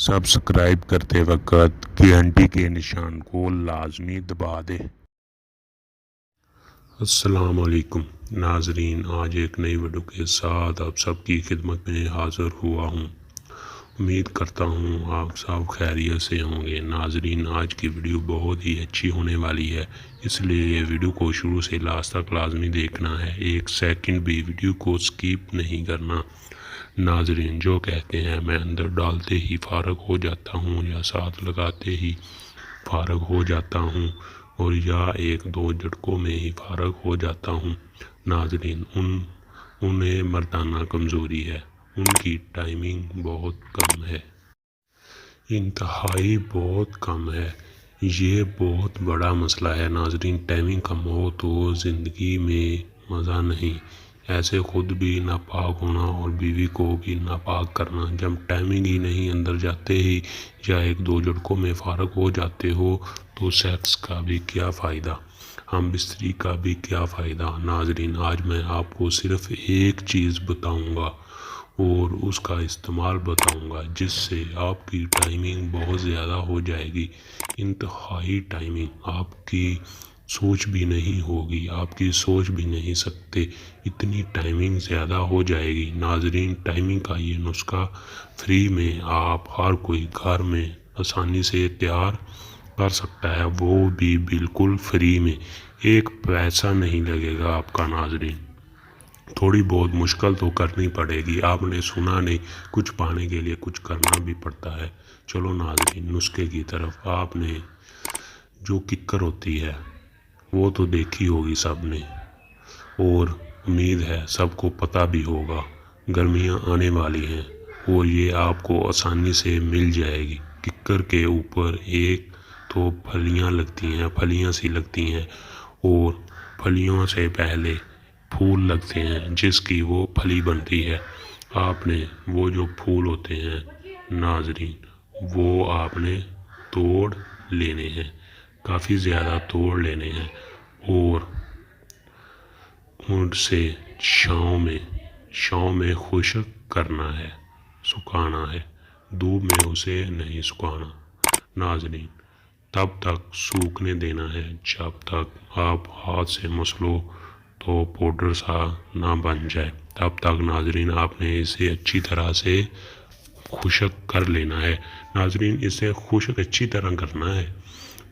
Subscribe کرتے وقت گھنٹی کے نشان کو لازمی دبا دیں۔ السلام علیکم ناظرین، آج ایک نئی ویڈیو کے ساتھ آپ سب کی خدمت میں حاضر ہوا ہوں۔ امید کرتا ہوں آپ سب خیریت سے ہوں گے۔ ناظرین، آج کی ویڈیو بہت ہی اچھی ہونے والی ہے، اس لیے یہ ویڈیو کو شروع سے لاسٹ تک لازمی دیکھنا ہے، ایک سیکنڈ بھی ویڈیو کو سکیپ نہیں کرنا۔ ناظرین، جو کہتے ہیں میں اندر ڈالتے ہی فارغ ہو جاتا ہوں یا ساتھ لگاتے ہی فارغ ہو جاتا ہوں اور یا ایک دو جھٹکوں میں ہی فارغ ہو جاتا ہوں، ناظرین انہیں مردانہ کمزوری ہے، ان کی ٹائمنگ بہت کم ہے، انتہائی بہت کم ہے۔ یہ بہت بڑا مسئلہ ہے ناظرین، ٹائمنگ کم ہو تو زندگی میں مزہ نہیں، ایسے خود بھی ناپاک ہونا اور بیوی کو بھی ناپاک کرنا۔ جب ٹائمنگ ہی نہیں، اندر جاتے ہی یا ایک دو جھٹکوں میں فارغ ہو جاتے ہو تو سیکس کا بھی کیا فائدہ، ہم بستری کا بھی کیا فائدہ۔ ناظرین، آج میں آپ کو صرف ایک چیز بتاؤں گا اور اس کا استعمال بتاؤں گا، جس سے آپ کی ٹائمنگ بہت زیادہ ہو جائے گی، انتہائی ٹائمنگ، آپ کی سوچ بھی نہیں ہوگی، آپ کی سوچ بھی نہیں سکتے، اتنی ٹائمنگ زیادہ ہو جائے گی۔ ناظرین، ٹائمنگ کا یہ نسخہ فری میں آپ ہر کوئی گھر میں آسانی سے تیار کر سکتا ہے، وہ بھی بالکل فری میں، ایک پیسہ نہیں لگے گا آپ کا۔ ناظرین، تھوڑی بہت مشکل تو کرنی پڑے گی، آپ نے سنا نہیں، کچھ پانے کے لیے کچھ کرنا بھی پڑتا ہے۔ چلو ناظرین، نسخے کی طرف۔ آپ نے جو ککر ہوتی ہے وہ تو دیکھی ہوگی سب نے، اور امید ہے سب کو پتہ بھی ہوگا، گرمیاں آنے والی ہیں اور یہ آپ کو آسانی سے مل جائے گی۔ ککر کے اوپر ایک تو پھلیاں لگتی ہیں، پھلیاں سی لگتی ہیں، اور پھلیوں سے پہلے پھول لگتے ہیں جس کی وہ پھلی بنتی ہے۔ آپ نے وہ جو پھول ہوتے ہیں ناظرین، وہ آپ نے توڑ لینے ہیں، کافی زیادہ توڑ لینے ہیں اور ان سے چھاؤں میں خشک کرنا ہے، سکھانا ہے، دھوپ میں اسے نہیں سکھانا ناظرین، تب تک سوکھنے دینا ہے جب تک آپ ہاتھ سے مسلو تو پاؤڈر سا نہ بن جائے، تب تک ناظرین آپ نے اسے اچھی طرح سے خشک کر لینا ہے۔ ناظرین، اسے خشک اچھی طرح کرنا ہے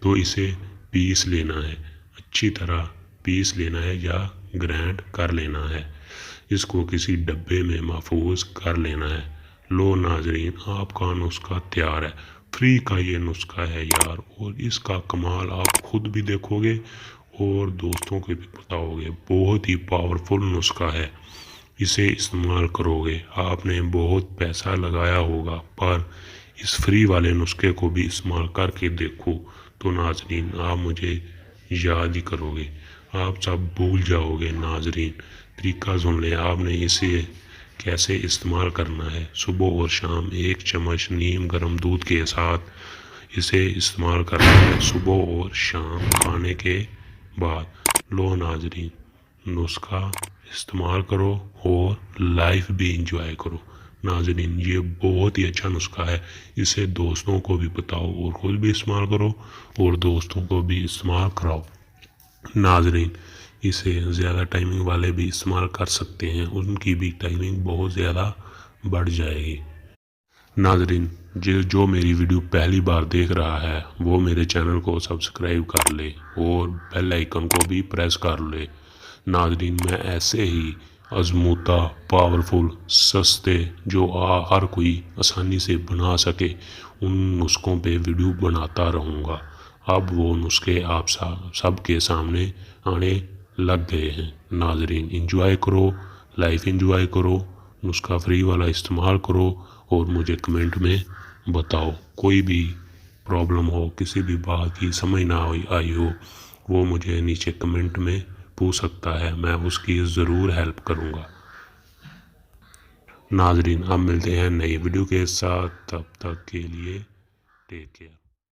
تو اسے پیس لینا ہے، اچھی طرح پیس لینا ہے یا گرائنڈ کر لینا ہے، اس کو کسی ڈبے میں محفوظ کر لینا ہے۔ لو ناظرین، آپ کا نسخہ تیار ہے، فری کا یہ نسخہ ہے یار، اور اس کا کمال آپ خود بھی دیکھو گے اور دوستوں کو بھی بتاؤ گے، بہت ہی پاورفل نسخہ ہے، اسے استعمال کرو گے۔ آپ نے بہت پیسہ لگایا ہوگا پر اس فری والے نسخے کو بھی استعمال کر کے دیکھو تو ناظرین آپ مجھے یاد ہی کرو گے، آپ سب بھول جاؤ گے۔ ناظرین، طریقہ سن لیں، آپ نے اسے کیسے استعمال کرنا ہے۔ صبح اور شام ایک چمچ نیم گرم دودھ کے ساتھ اسے استعمال کرنا ہے، صبح اور شام کھانے کے بعد۔ لو ناظرین، نسخہ استعمال کرو اور لائف بھی انجوائے کرو۔ ناظرین، یہ بہت ہی اچھا نسخہ ہے، اسے دوستوں کو بھی بتاؤ اور خود بھی استعمال کرو اور دوستوں کو بھی استعمال کراؤ۔ ناظرین، اسے زیادہ ٹائمنگ والے بھی استعمال کر سکتے ہیں، ان کی بھی ٹائمنگ بہت زیادہ بڑھ جائے گی۔ ناظرین، جو میری ویڈیو پہلی بار دیکھ رہا ہے وہ میرے چینل کو سبسکرائب کر لے اور بیل آئیکن کو بھی پریس کر لے۔ ناظرین، میں ایسے ہی آزمودہ، پاورفل، سستے، جو ہر کوئی آسانی سے بنا سکے ان نسخوں پہ ویڈیو بناتا رہوں گا۔ اب وہ نسخے آپ سب کے سامنے آنے لگ گئے ہیں۔ ناظرین، انجوائے کرو، لائف انجوائے کرو، نسخہ فری والا استعمال کرو اور مجھے کمنٹ میں بتاؤ، کوئی بھی پرابلم ہو، کسی بھی بات کی سمجھ نہ آئی ہو، وہ مجھے نیچے کمنٹ میں پوچھ سکتا ہے، میں اس کی ضرور ہیلپ کروں گا۔ ناظرین، اب ملتے ہیں نئی ویڈیو کے ساتھ، تب تک کے لیے ٹیک کیئر۔